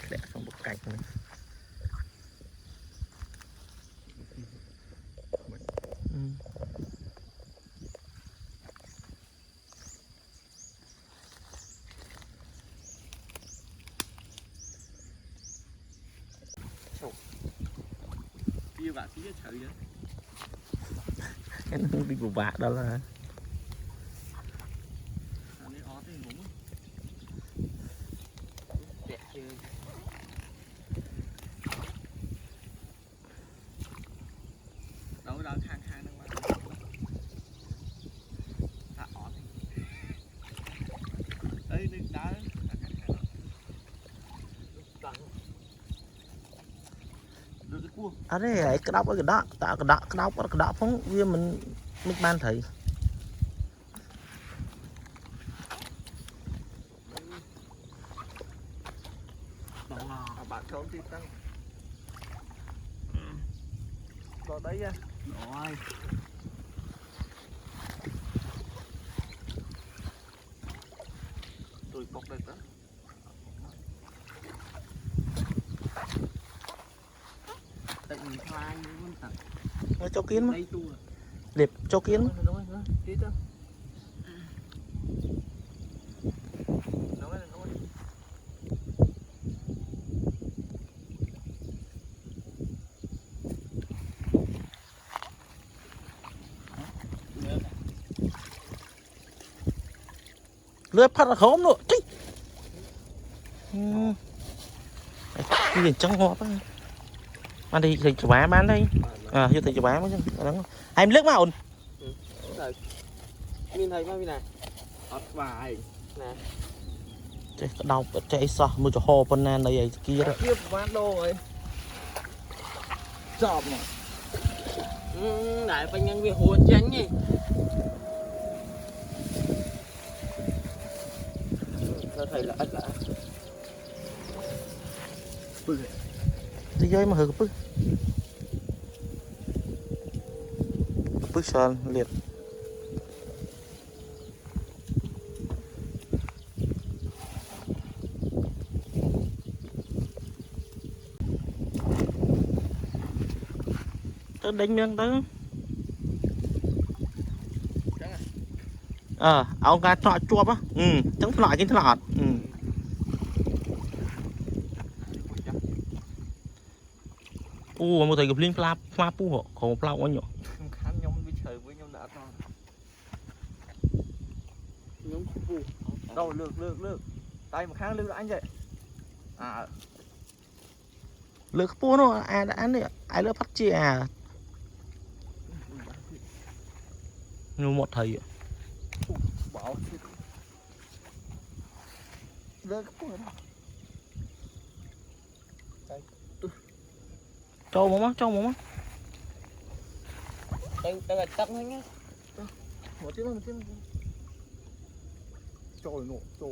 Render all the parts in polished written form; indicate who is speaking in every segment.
Speaker 1: lẹ xong một cạnh này
Speaker 2: kia bạn phía chợ vậy
Speaker 1: cái bị vụ vạ đó là
Speaker 2: đâu đâu khang khang đâu mà đấy đừng đá
Speaker 1: ở đây cái đọc cái đó tạo cái đó phóng viên mình ban thấy
Speaker 2: bạn không thì tăng vào đấy nha rồi tôi bọc đây đó tại vì khai luôn tặng
Speaker 1: nó cho kiến mà liệp cho kiến lưới phát là khóm nữa cái gì trong ngọt á ăn thì thịt chả bán đây như thịt chả bán chứ hai nước mà ổn
Speaker 2: nhìn thấy bao nhiêu này vài nè
Speaker 1: chạy đau chạy sao mua cho hồ con nan đây kia đó
Speaker 2: kia bán đô rồi chọp mà đại phải nhân viên hùa tránh nhỉ ta thấy là ít lạ
Speaker 1: đi chơi mà hử bức sơn liệt tới đánh miếng tới ông ca trọ chuột á chẳng loại cái thọ một thầy gặp liên pla pu họ khổ plau quá nhở
Speaker 2: khán nhóm với trời với nhóm đã to nhóm pu đâu lược tay mà kháng lược anh vậy
Speaker 1: lược pu nó đã ăn đấy ai lỡ phát chia như một thầy
Speaker 2: bảo lược pu
Speaker 1: cho một mắt
Speaker 2: đang là tắt thôi nhá một tiếng trời nổ trời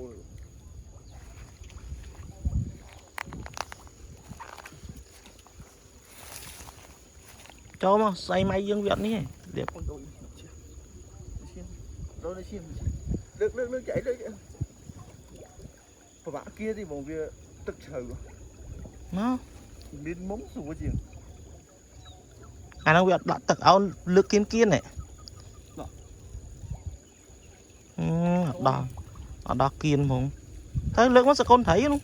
Speaker 1: cho mà xây máy dương viện đi đẹp
Speaker 2: rồi nó xiêm lược chạy và bạn kia thì bọn kia tức trời
Speaker 1: nó
Speaker 2: đến mống sủa gì
Speaker 1: nó việc đã tật áo lực kiên này đó kiên không thấy lực nó sẽ con thấy luôn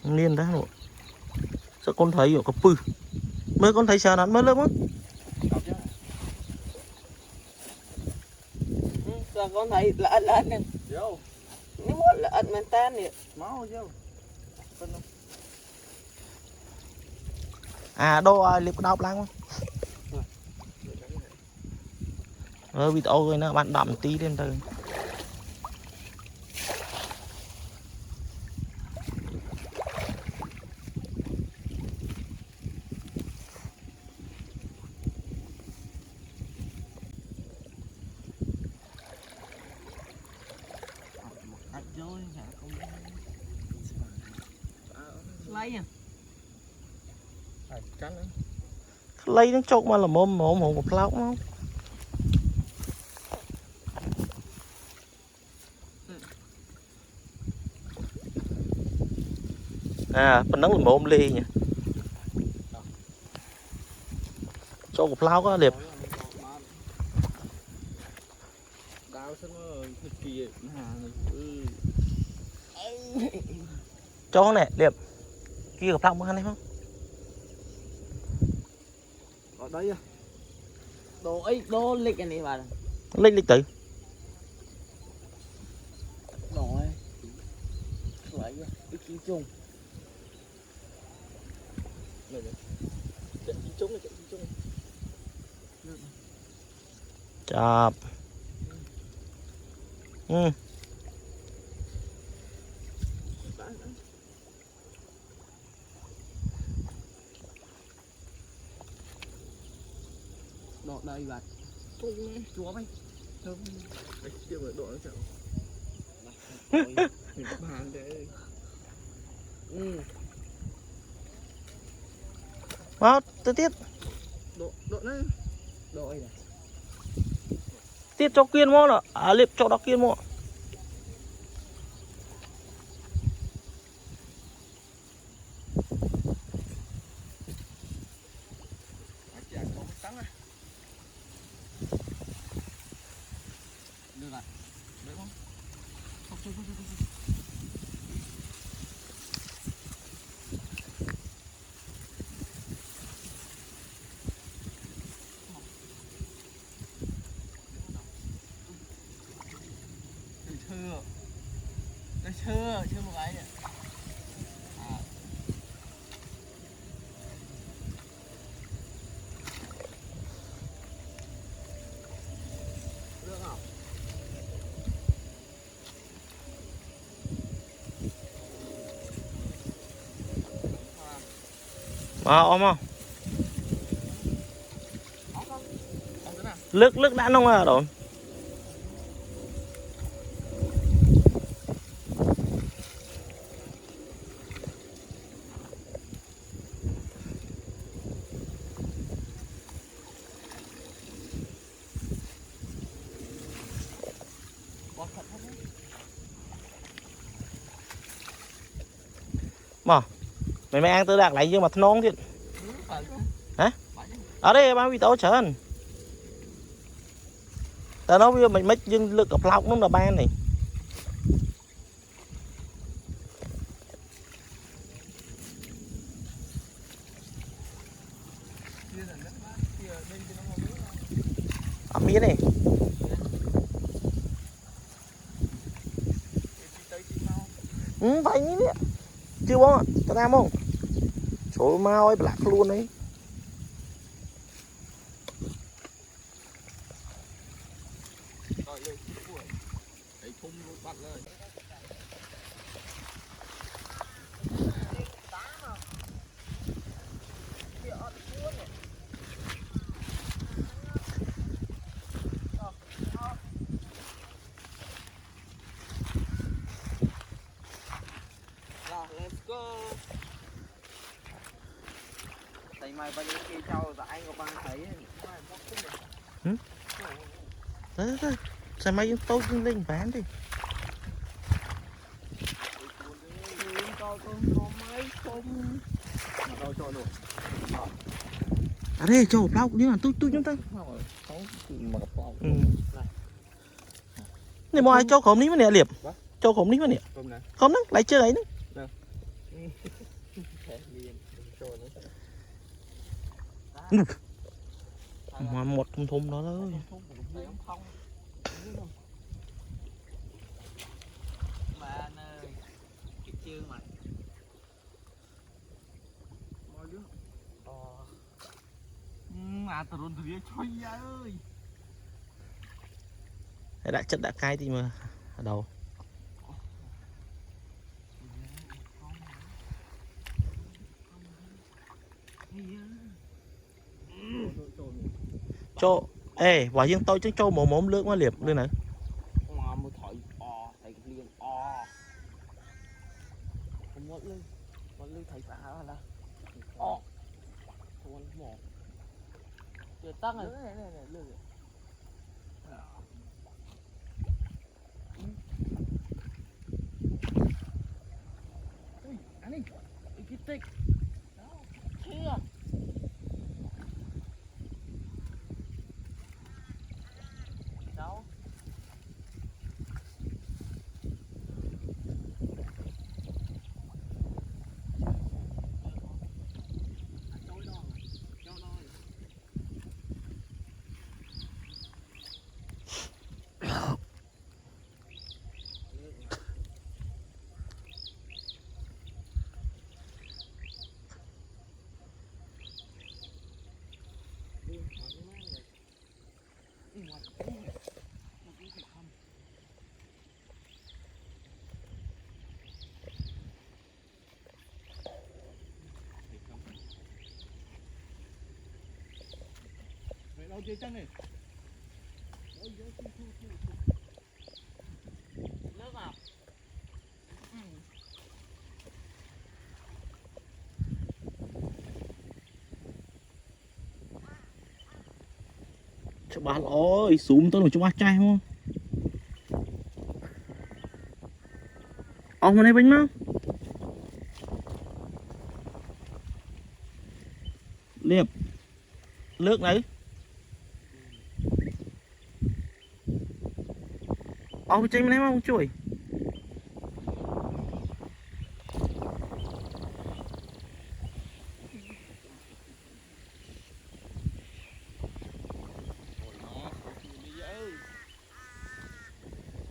Speaker 1: niên đó rồi sẽ con thấy ở cái pư mới con thấy sao nó mới lớn á
Speaker 2: con thấy lợn nè nếu mà lợn mình tan nè máu chứ
Speaker 1: đô liệp đau lắm video rồi nó bạn đậm tí lên từ lấy nó chốt mà là mồm mồm một plau không à mình nấu mồm ly nhỉ cho một plau có liệp cho này liệp kia gặp plau ăn hay không
Speaker 2: ở đây à đồ ấy đồ lịch này bà
Speaker 1: lịch lịch tự
Speaker 2: đồ ấy lại cái chi chung
Speaker 1: chập ừ.
Speaker 2: độ đây bà chúa mày thơm tiêu ở độ nó chậm bàn đấy
Speaker 1: Đó, tiếp
Speaker 2: độ này độ ấy này
Speaker 1: tiếp cho kiên mua là à liệp cho đó kiên mua
Speaker 2: được rồi được không không thôi chưa một cái này à. Được không?
Speaker 1: ôm không lướt đã nông à rồi mà mày ăn từ đạt lại nhưng mà non thiệt hả ở đây bao bị tổ chởn ta nói với mình mấy dân lực gặp lọc nó là ban này mía này vậy như thế chưa bông cho nam không số mau ấy lạc luôn đấy
Speaker 2: thầy mày bao nhiêu khi trâu rồi anh của ba thấy
Speaker 1: đấy xe máy tôi lên bán đi à đây cho bao nhưng mà tôi chúng ta này mọi cho khổng ní mà nè liệp cho khổng ní mà nè không đó lại chơi đấy nữa mà một thùng đó thôi
Speaker 2: mà từ từ chơi ơi
Speaker 1: đã chất đã cay thì mà ở đầu cho ê quả dương tôi chứ cho một mồm nước quá liệp lên này
Speaker 2: mà một thỏi thầy liền không mất lưng thầy phá là thôn một tăng rồi này lừa anh đi cái tích chưa đâu đâu chơi chăng này nước nào
Speaker 1: cho bạn ơi xuống tôi cho ba trai không ông này bánh mau liệp nước này ông tranh này mau chui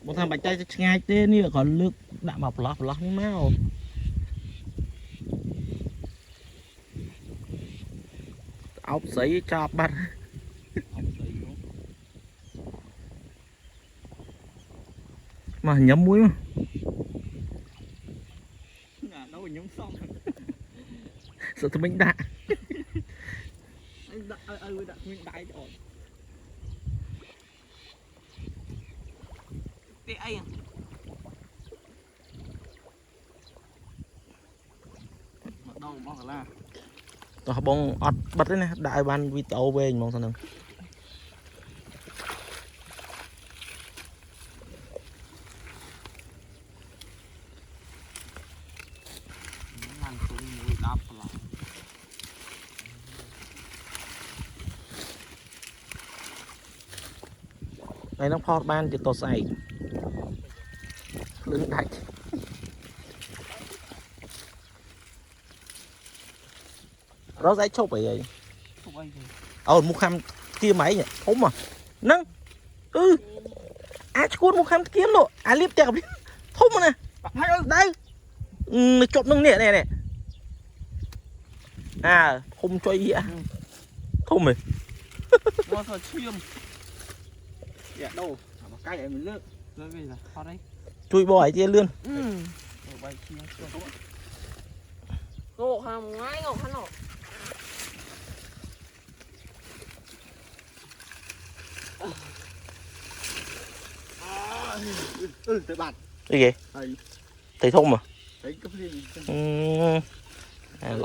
Speaker 1: một thằng bạch trai ngay tên như còn nước đã mọc lọt nhưng mau ốc giấy cho bắt mà nhấm muối mà
Speaker 2: đâu có nhúng xong
Speaker 1: sợ tụi mình đã
Speaker 2: anh đã nguyên đại rồi cái ai đâu mà là
Speaker 1: tao bông ọt bật đấy nè đại ban video về mong sao nào này nó phọt ban thì tôi xài lưng đại nó dễ chụp vậy một khăm kia máy nhỉ không mà nâng cuốn một khăm kiếm lộ liếp chặt không mà nè đây chụp nâng nè này không cho ý không mày
Speaker 2: nó thật chiêm dạ đâu mà cái này mình lướt rồi bây giờ vào đây
Speaker 1: chui bò chia lươn
Speaker 2: ngộ hàm ngay ngộ khăn nọ tới bạn
Speaker 1: cái gì thầy thông mà
Speaker 2: thấy cấp riêng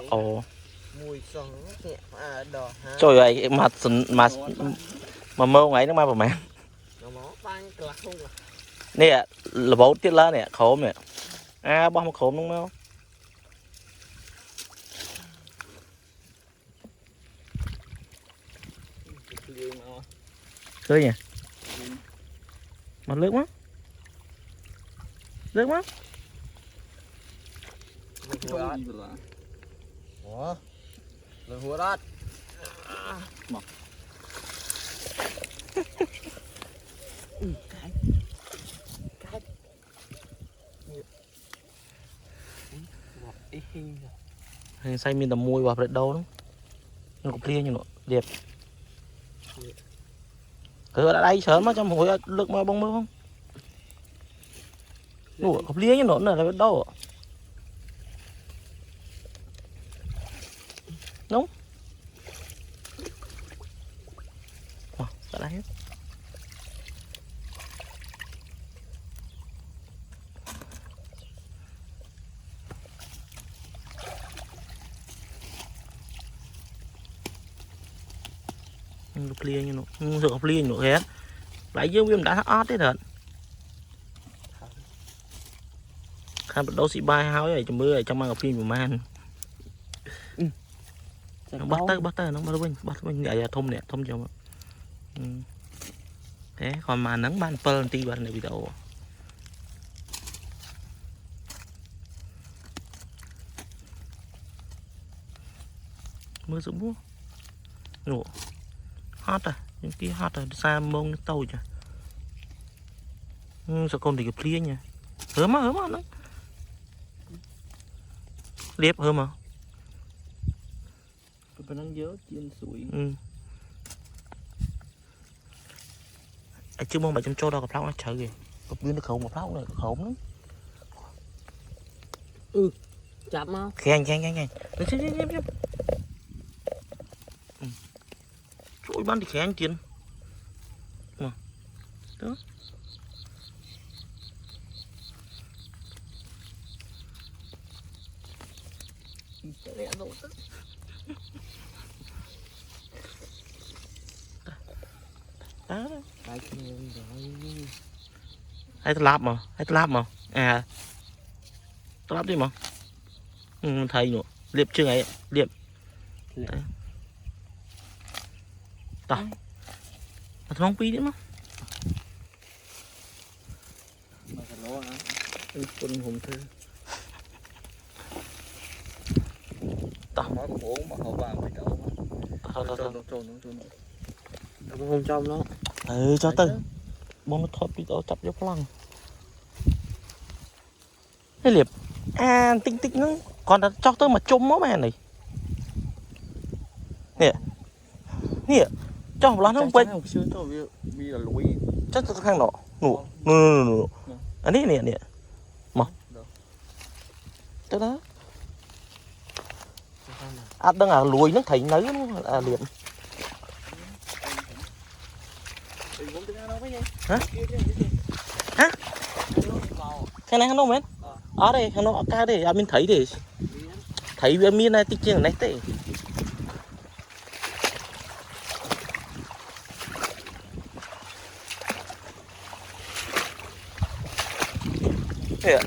Speaker 1: ồ
Speaker 2: mùi xoắn nhẹ đỏ
Speaker 1: trời ơi mà mơ ngày nó mà bà mẹ nè là bố tiết lá nè khổ nè bom một khổ đúng không cười nhỉ mà nước quá nước quá
Speaker 2: ủa rồi hùa đó mọc
Speaker 1: hình say miên tầm mùi vào đây đâu đó nó cũng clear như nó đẹp cứ ở đây sớm mà cho mùi lực mà bông mưa không nó cũng clear như nó là đâu đúng ở đây plia như nó được plia nữa hết lại dương viêm đã ót thế thật khai bắt đầu xị bay háo vậy trong mưa trong mang gặp phim của man bắt tay nó bắt bên vậy thông nè thông cho mà thế còn mà nắng ban pearl ti bạn này bị đổ mưa sụp búa nổ hot à những kia hot à xa mông tàu chứ sao con thì cái plia nha hớm á nó liệp hơn mà
Speaker 2: phải nắng dớ trên suối
Speaker 1: chưa mong bà trong chỗ đâu gặp nó chờ kìa gặp viên nó khẩu một pháo này khẩu lắm
Speaker 2: chạm không
Speaker 1: khen trôi ban thì khen tiền mà đó hay tôi láp mà à tôi láp đi mà thầy nữa liệp chưa ấy liệp tao mà không pi nữa mà
Speaker 2: con hùng thư
Speaker 1: tao
Speaker 2: nói có mà họ vào phải đâu không trong nó
Speaker 1: cho từ bông nó thoát đi tao chặt vô lăng cái liệp tinh nó còn đã cho tới mà chung máu mẹ này nè cho một lát nó quay
Speaker 2: vì là lối
Speaker 1: chắc tôi khang nọ nụ anh ấy nè mà cho đó đang à lùi nó thấy nấy nó liệp hả cái này nó mến ở đây nó ca đây mình thấy thì thấy về miền này tích chuyện này tệ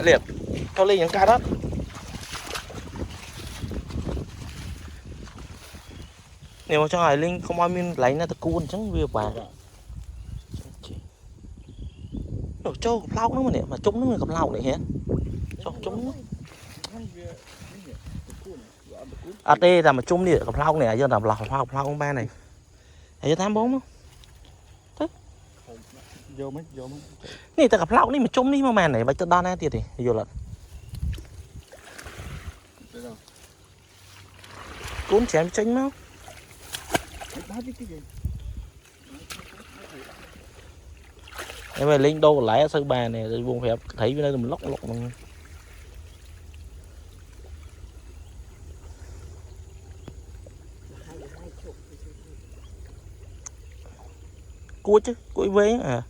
Speaker 1: liệp cho lên những ca đó nếu mà cho hải linh không ai mình lấy là cuốn chẳng việc bà nổ trâu gặp lau nữa mà nè mà trúng nó gặp lau này hả cho trúng à đây là mà trúng đi gặp lau này giờ làm lò hoa gặp lau con ba này hãy cho 84 không
Speaker 2: vô mấy
Speaker 1: nè ta gặp lau đi mà trúng đi mà màn này bà cho đo nè tiệt thì vô là cuốn chém tránh máu em ơi linh đâu lại ở sân bà này rồi buồn phép thấy bên đây mình lóc bằng cua chứ cua vế à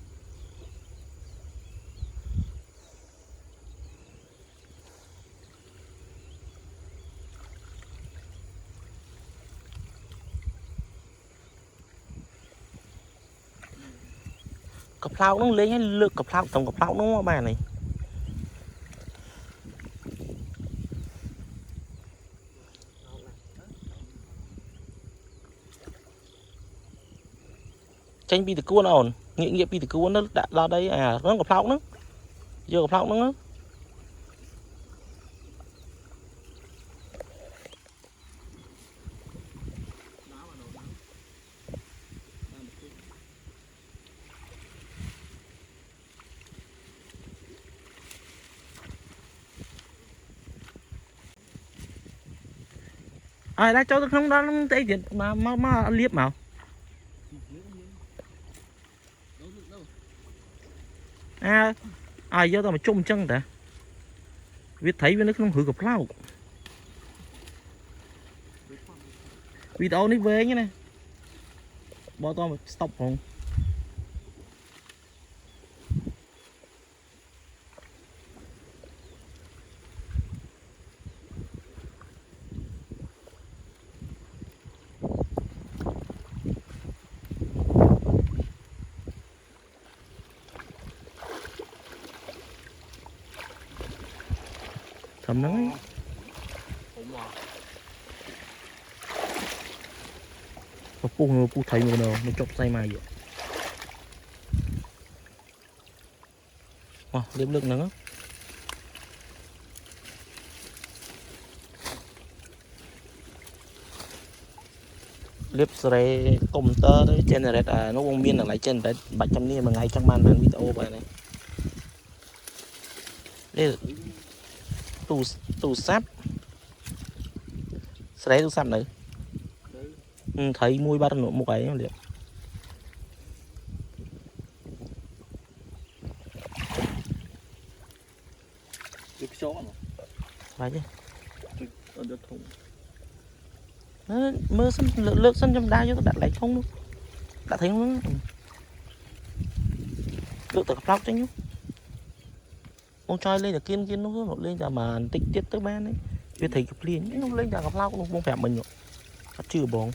Speaker 1: cặp phao nó lấy lượt cặp phao tổng cặp phao nó bà này tranh bi từ cua nó ổn nghĩa bi từ cua nó đã ra đây à nó cặp phao nó giờ cặp phao nó ai đã cho tôi không đó tay tiền mà liếp mà ai giờ tao mà chung chân ta biết thấy với nó không hử gặp lao vì tao nó về như này bỏ tao mà stop không thầm nắng ấy. Và pu thấy một đầu nó chọc say mày vậy. Liếp lượng nắng á. Liếp sợi công tơ đấy trên này nó không miên là lại trên đấy 300 ni mà ngày trong ban làm video bài này. Đây là tủ sáp. Sợi tủ sáp này. Thấy mùi bắt nó một cái liệp.
Speaker 2: Được số mà.
Speaker 1: Phải chứ.
Speaker 2: Ở được thùng.
Speaker 1: Mơ sân lược sân trong đá cho đặt lấy không luôn. Đã thấy không? Lược từ cặp chứ nhú. Ông trai lên là kiên nó lên là mà tích tiết tới ban ấy. Vì thấy cặp liền nó lên là cặp lóc nó không phải mình rồi. Cặp chưa bóng.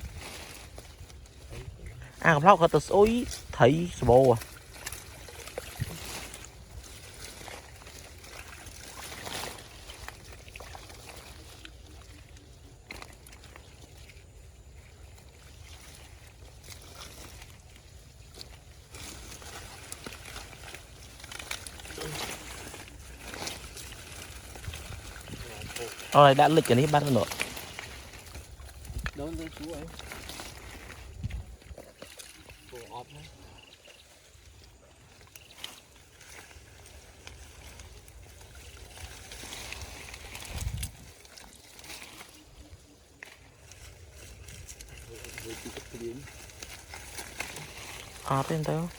Speaker 1: Cặp lóc có tờ xối thấy bồ à. Rồi đã lịch cái này bắt nữa.
Speaker 2: Đâu lên chú ấy. Bộ ọp đấy.
Speaker 1: Tên tao.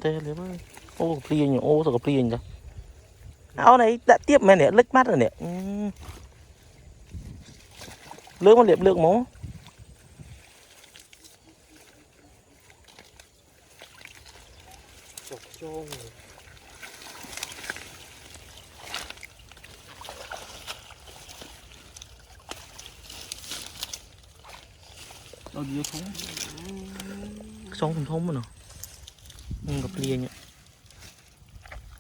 Speaker 1: Thế lấy với. Ô pliên nhỉ, ô sao có pliên nhỉ. Áo này đã tiếp mày nè, lếch mắt rồi nè. Lướt con liệp lượng máu.
Speaker 2: Chọc chôn. Đâu đi thúng.
Speaker 1: Xong không thông mà nào. Gặp pliên nhỉ.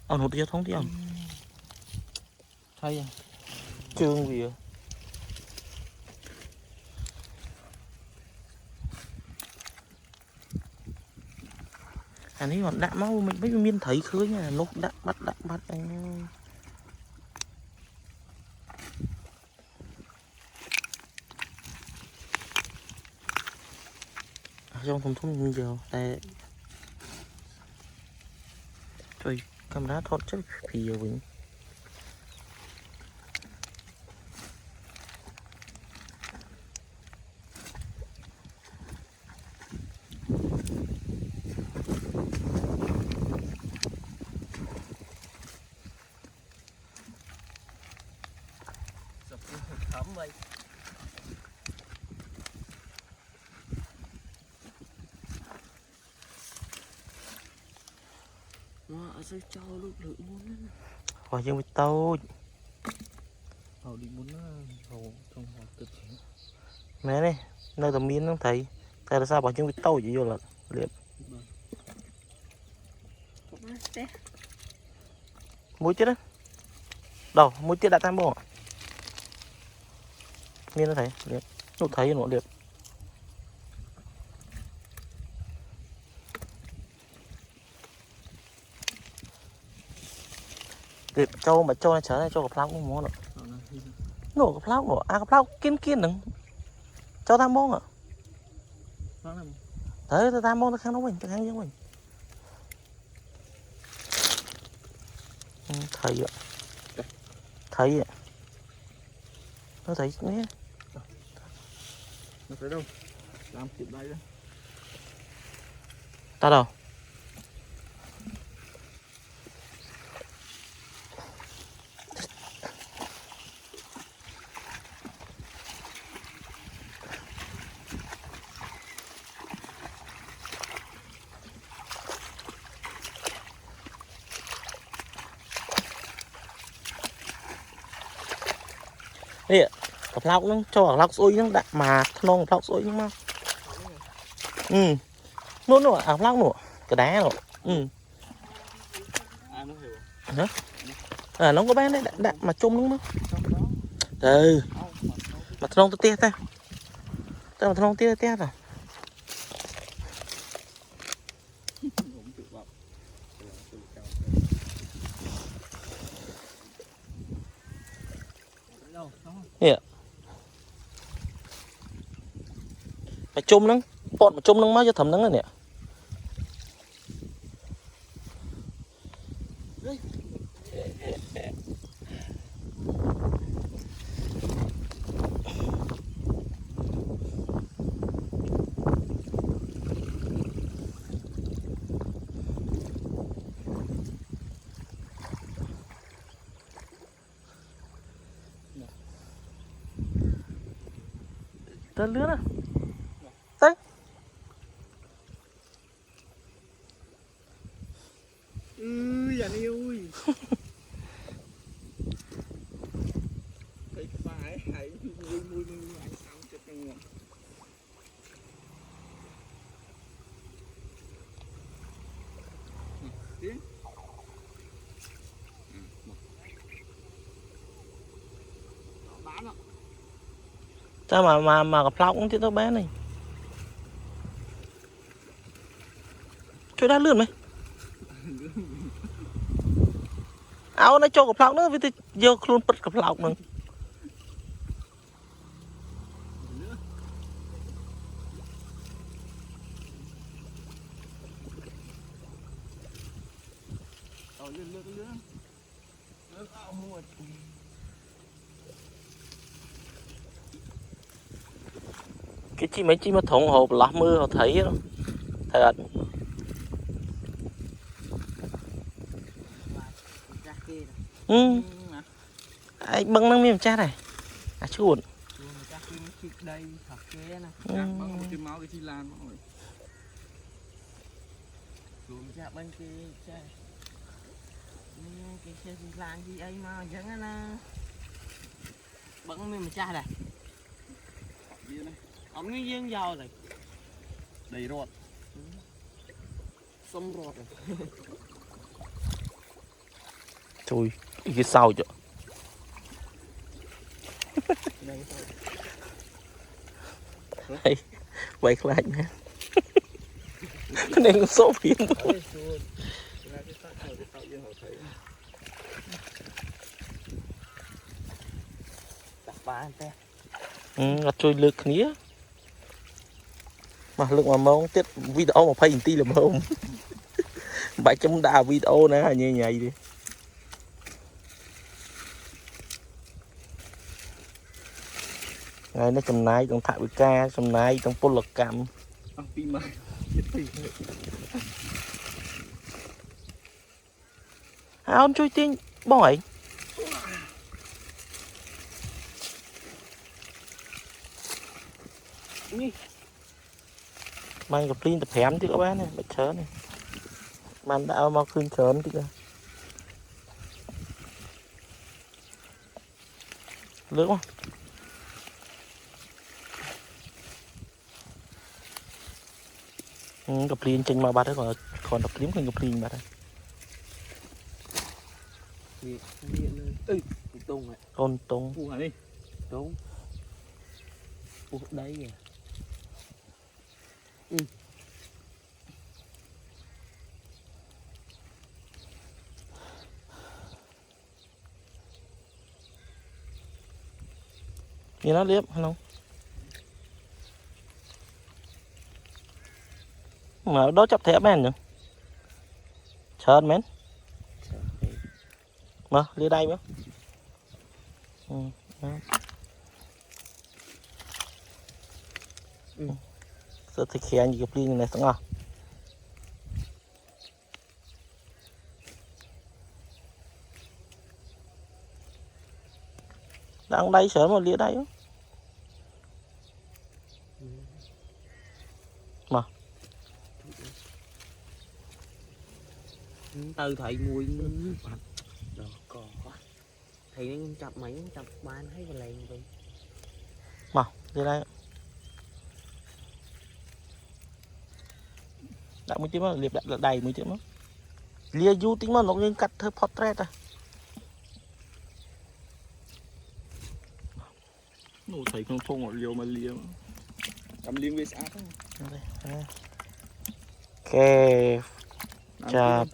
Speaker 1: Ông hút cho thông thì ông.
Speaker 2: Thay à.
Speaker 1: Trương gì à. Anh ấy còn đạm máu mình mới miên thấy khơi nha, lúc đạm bắt anh. Trong thông như giờ đây. Trời, camera thoát chết phì rồi mình.
Speaker 2: Thấm vậy. Ở dưới châu lúc lự muốn.
Speaker 1: Hỏi nhưng mà tao.
Speaker 2: Hầu đi muốn hầu trong hầu tự chế.
Speaker 1: Mẹ này, nơi tầm miên nó thấy. Tại là sao bảo nhưng mà tao chỉ vô là liệp. Mũi chết đó. Đâu, mũi chết đã tam bộ. Miên nó thấy, liệp. Nó thấy nó liệp. Liệp châu mà châu này trở lại châu gặp lao cũng muốn nữa. Nổ gặp lao nổ, gặp lao kiên đừng. Châu tam bộ à. Đấy, tam bộ nó kháng nó mình, kháng với mình. Thấy ạ. Thấy ạ. Nó thấy nhé.
Speaker 2: Nó thấy đâu? Làm kịp đây đó.
Speaker 1: Ta đâu? Đây ạ, cặp lao cũng cho cặp lao xôi nó đạn mà non cặp lao xôi nhưng mà. Nó cặp lao nổ, cái đá nổ. Ừ.
Speaker 2: Nó hiểu.
Speaker 1: Nó có bán đấy đạn mà chung đúng không?
Speaker 2: Trong đó.
Speaker 1: Ừ.
Speaker 2: Không,
Speaker 1: Mà thằng tôi tia ta. Tao mà thằng tia tia rồi.
Speaker 2: cũng tự vào. Đâu, không.
Speaker 1: Hiểu. Mà chung nắng, bọn mà chung nắng má cho thầm nắng rồi nè. Tên lứa nè. Đấy.
Speaker 2: Dạ đi ui. Cái phải hãy mùi anh sao chết ngon. Tiếng. Bán ạ.
Speaker 1: Sao mà gặp lao cũng tiếp tao bán này. Chơi đá lươn mày. Áo nó cho gặp lao nữa vì tôi vô luôn bật gặp lao nữa. Cái chi mấy chi mà thủng hộp lọt mưa họ thấy đó. Thật. Ừ. Anh bưng năng miếng cha này. À chú ổn.
Speaker 2: Đây thật ghê nè. Bắn một cái máu cái chi lan mọi người. Xuống cha bên kia cha. Cái xe chi lan gì ấy mà dẫn á nè. Bắn miếng cha này. Ông nó dương dầu này. Đầy rọt. Xong rọt rồi.
Speaker 1: Trời, cái sao chứ. Đây, quay lại nè. Cái này nó số phim. Ngặt trôi lực nghĩa. Mà lực mà mong tiết video mà phải tí là mong. 700 đà video nè, nhây nhây đi. Ngày nó chầm nai trong thả với ca, chầm nai trong pôn lực cam. Ông chui tiên bỏi. Mang gặp linh tập hẻm chứ các bạn này, bạch chớ này. Man đã mau khuyên chớn chứ kìa. Lưỡng không? Gặp linh trên mà bát đấy còn gặp liếm không gặp linh bát đấy. Con tung.
Speaker 2: Phù hả đi?
Speaker 1: Đúng.
Speaker 2: Phù đây kìa.
Speaker 1: Nhìn nó liếm hay không? Mà đó chập thẻ men rồi. Chớn men. Mà đi đây nữa. Sợ thì khen gì gặp liên này xong à. Đang đây sợ mà lia đây á. Mà
Speaker 2: Từ thầy mùi đồ cò quá. Thầy nó chập mấy chập ba nó thấy vào lèn vậy.
Speaker 1: mà đi đây. Đã mới chứ mà liệp đã đầy mới chứ mà. lia du tính mà nó nên cắt thơ portrait à
Speaker 2: nổ thấy không phong ở liều mà liều cầm liêng về xã thôi
Speaker 1: ok chà